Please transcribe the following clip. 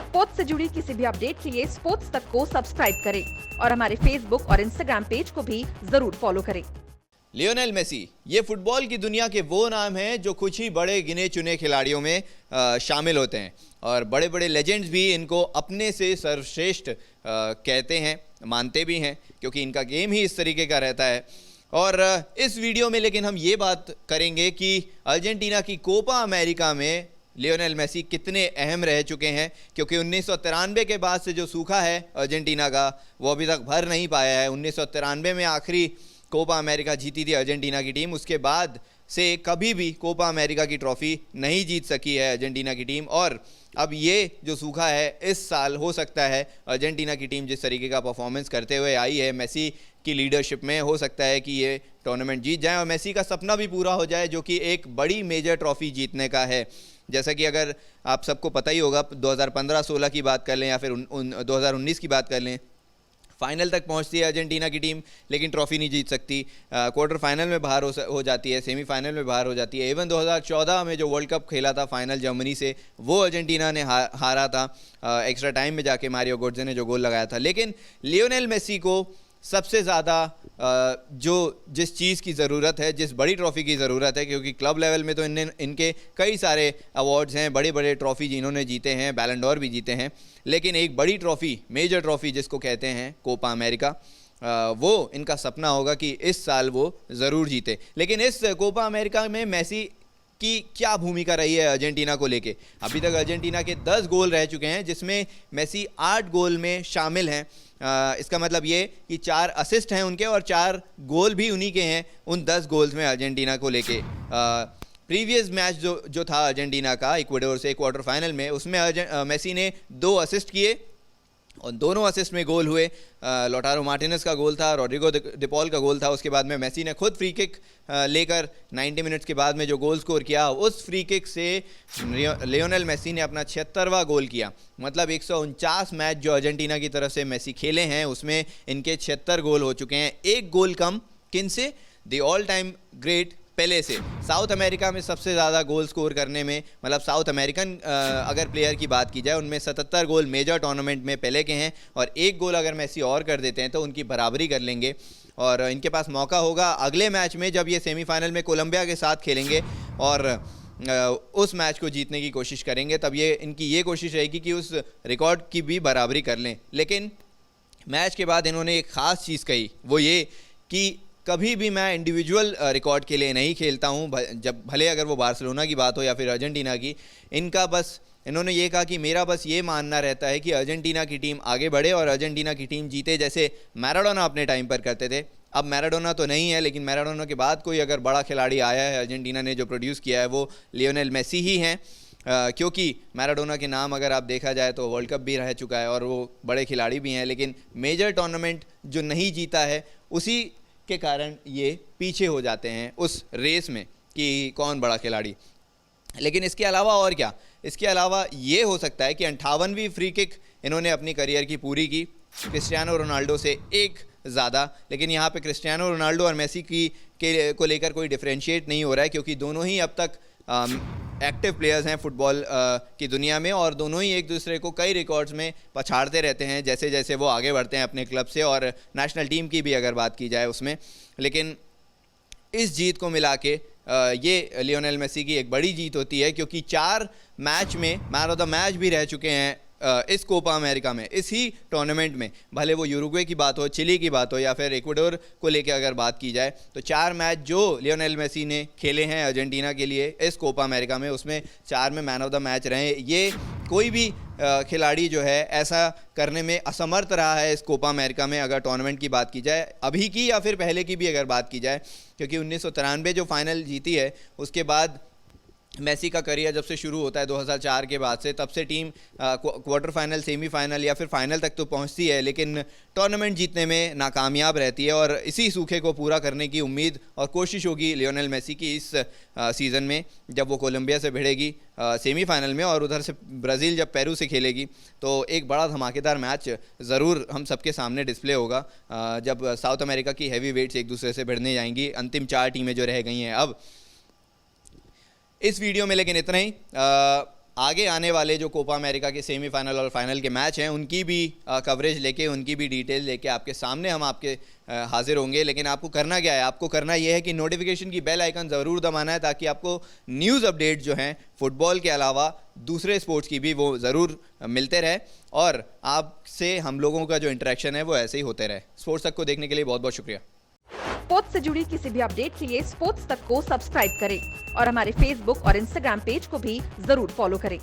Sports से जुड़ी किसी भी अपडेट के लिए स्पोर्ट्स तक को सब्सक्राइब करें और हमारे फेसबुक और इंस्टाग्राम पेज को भी जरूर फॉलो करें। लियोनेल मेसी ये फुटबॉल की दुनिया के वो नाम हैं जो कुछ ही बड़े गिने चुने खिलाड़ियों में शामिल होते हैं और बड़े बड़े लेजेंड्स भी इनको अपने से सर्वश्रेष्ठ कहते हैं, मानते भी हैं, क्योंकि इनका गेम ही इस तरीके का रहता है। और इस वीडियो में लेकिन हम ये बात करेंगे कि अर्जेंटीना की कोपा अमेरिका में लियोनेल मेसी कितने अहम रह चुके हैं, क्योंकि 1993 के बाद से जो सूखा है अर्जेंटीना का वो अभी तक भर नहीं पाया है। 1993 में आखिरी कोपा अमेरिका जीती थी अर्जेंटीना की टीम, उसके बाद से कभी भी कोपा अमेरिका की ट्रॉफी नहीं जीत सकी है अर्जेंटीना की टीम। और अब ये जो सूखा है इस साल हो सकता है अर्जेंटीना की टीम जिस तरीके का परफॉर्मेंस करते हुए आई है मेसी की लीडरशिप में, हो सकता है कि ये टूर्नामेंट जीत जाए और मेसी का सपना भी पूरा हो जाए जो कि एक बड़ी मेजर ट्रॉफी जीतने का है। जैसा कि अगर आप सबको पता ही होगा 2015-16 की बात कर लें या फिर 2019 की बात कर लें, फाइनल तक पहुंचती है अर्जेंटीना की टीम लेकिन ट्रॉफी नहीं जीत सकती, क्वार्टर फाइनल में बाहर हो जाती है, सेमीफाइनल में बाहर हो जाती है। इवन 2014 में जो वर्ल्ड कप खेला था फाइनल जर्मनी से, वो अर्जेंटीना ने हारा था एक्स्ट्रा टाइम में जाके मारियो गोट्जे ने जो गोल लगाया था। लेकिन लियोनेल मेसी को सबसे ज़्यादा जो जिस चीज़ की ज़रूरत है, जिस बड़ी ट्रॉफ़ी की ज़रूरत है, क्योंकि क्लब लेवल में तो इनके कई सारे अवार्ड्स हैं, बड़े बड़े ट्रॉफ़ी जिन्होंने जीते हैं, बैलन डोर भी जीते हैं, लेकिन एक बड़ी ट्रॉफ़ी, मेजर ट्रॉफ़ी जिसको कहते हैं कोपा अमेरिका, वो इनका सपना होगा कि इस साल वो ज़रूर जीते। लेकिन इस कोपा अमेरिका में मेसी की क्या भूमिका रही है अर्जेंटीना को लेके? अभी तक अर्जेंटीना के 10 गोल रह चुके हैं जिसमें मेसी 8 गोल में शामिल हैं। इसका मतलब ये कि 4 असिस्ट हैं उनके और 4 गोल भी उन्हीं के हैं उन 10 गोल्स में अर्जेंटीना को लेके। प्रीवियस मैच जो था अर्जेंटीना का इक्वाडोर से क्वार्टर फाइनल में, उसमें मेसी ने 2 असिस्ट किए और दोनों असिस्ट में गोल हुए। लोटारो मार्टिनेज का गोल था, रोड्रिगो डिपॉल का गोल था। उसके बाद में मेसी ने खुद फ्री किक लेकर 90 मिनट्स के बाद में जो गोल स्कोर किया, उस फ्री किक से लियोनेल मेसी ने अपना 76वां गोल किया। मतलब 149 मैच जो अर्जेंटीना की तरफ से मेसी खेले हैं उसमें इनके 76 गोल हो चुके हैं। एक गोल कम किन से? द ऑल टाइम ग्रेट पेले से। साउथ अमेरिका में सबसे ज़्यादा गोल स्कोर करने में, मतलब साउथ अमेरिकन अगर प्लेयर की बात की जाए, उनमें 77 गोल मेजर टूर्नामेंट में पेले के हैं और एक गोल अगर मेसी और कर देते हैं तो उनकी बराबरी कर लेंगे। और इनके पास मौका होगा अगले मैच में जब ये सेमीफाइनल में कोलंबिया के साथ खेलेंगे और उस मैच को जीतने की कोशिश करेंगे, तब ये इनकी ये कोशिश रहेगी कि उस रिकॉर्ड की भी बराबरी कर लें। लेकिन मैच के बाद इन्होंने एक ख़ास चीज़ कही, वो ये कि कभी भी मैं इंडिविजुअल रिकॉर्ड के लिए नहीं खेलता हूं, जब भले अगर वो बार्सिलोना की बात हो या फिर अर्जेंटीना की। इन्होंने ये कहा कि मेरा बस ये मानना रहता है कि अर्जेंटीना की टीम आगे बढ़े और अर्जेंटीना की टीम जीते, जैसे मैराडोना अपने टाइम पर करते थे। अब मैराडोना तो नहीं है, लेकिन मैराडोना के बाद कोई अगर बड़ा खिलाड़ी आया है अर्जेंटीना ने जो प्रोड्यूस किया है वो लियोनेल मेसी ही हैं। क्योंकि मैराडोना के नाम अगर आप देखा जाए तो वर्ल्ड कप भी रह चुका है और वो बड़े खिलाड़ी भी हैं, लेकिन मेजर टूर्नामेंट जो नहीं जीता है उसी के कारण ये पीछे हो जाते हैं उस रेस में कि कौन बड़ा खिलाड़ी। लेकिन इसके अलावा और क्या? इसके अलावा ये हो सकता है कि 58वीं फ्री किक इन्होंने अपनी करियर की पूरी की, क्रिस्टियानो रोनाल्डो से एक ज़्यादा। लेकिन यहाँ पे क्रिस्टियानो रोनाल्डो और मेसी को लेकर कोई डिफ्रेंशिएट नहीं हो रहा है, क्योंकि दोनों ही अब तक एक्टिव प्लेयर्स हैं फुटबॉल की दुनिया में और दोनों ही एक दूसरे को कई रिकॉर्ड्स में पछाड़ते रहते हैं जैसे जैसे वो आगे बढ़ते हैं अपने क्लब से और नेशनल टीम की भी अगर बात की जाए उसमें। लेकिन इस जीत को मिला के ये लियोनेल मेसी की एक बड़ी जीत होती है, क्योंकि 4 मैच में मैन ऑफ द मैच भी रह चुके हैं इस कोपा अमेरिका में, इस ही टूर्नामेंट में। भले वो यूरुग्वे की बात हो, चिली की बात हो या फिर इक्वाडोर को लेकर अगर बात की जाए, तो 4 मैच जो लियोनेल मेसी ने खेले हैं अर्जेंटीना के लिए इस कोपा अमेरिका में, उसमें 4 में मैन ऑफ द मैच रहे। ये कोई भी खिलाड़ी जो है ऐसा करने में असमर्थ रहा है इस कोपा अमेरिका में, अगर टूर्नामेंट की बात की जाए, अभी की या फिर पहले की भी अगर बात की जाए। क्योंकि 1993 जो फाइनल जीती है उसके बाद मेसी का करियर जब से शुरू होता है 2004 के बाद से, तब से टीम क्वार्टर फाइनल, सेमीफाइनल या फिर फाइनल तक तो पहुंचती है, लेकिन टूर्नामेंट जीतने में नाकामयाब रहती है। और इसी सूखे को पूरा करने की उम्मीद और कोशिश होगी लियोनेल मेसी की इस सीज़न में, जब वो कोलंबिया से भिड़ेगी सेमीफाइनल में और उधर से ब्राज़ील जब पेरू से खेलेगी, तो एक बड़ा धमाकेदार मैच ज़रूर हम सबके सामने डिस्प्ले होगा जब साउथ अमेरिका की हैवी वेट्स एक दूसरे से भिड़ने जाएंगी, अंतिम 4 टीमें जो रह गई हैं अब। इस वीडियो में लेकिन इतना ही। आगे आने वाले जो कोपा अमेरिका के सेमीफाइनल और फाइनल के मैच हैं उनकी भी कवरेज लेके, उनकी भी डिटेल लेके आपके सामने हम आपके हाजिर होंगे। लेकिन आपको करना क्या है, आपको करना ये है कि नोटिफिकेशन की बेल आइकन ज़रूर दबाना है, ताकि आपको न्यूज़ अपडेट जो हैं फुटबॉल के अलावा दूसरे स्पोर्ट्स की भी वो ज़रूर मिलते रहे, और आपसे हम लोगों का जो इंटरेक्शन है वो ऐसे ही होते रहे। स्पोर्ट्स तक को देखने के लिए बहुत बहुत शुक्रिया। स्पोर्ट्स से जुड़ी किसी भी अपडेट के लिए स्पोर्ट्स तक को सब्सक्राइब करें और हमारे फेसबुक और इंस्टाग्राम पेज को भी जरूर फॉलो करें।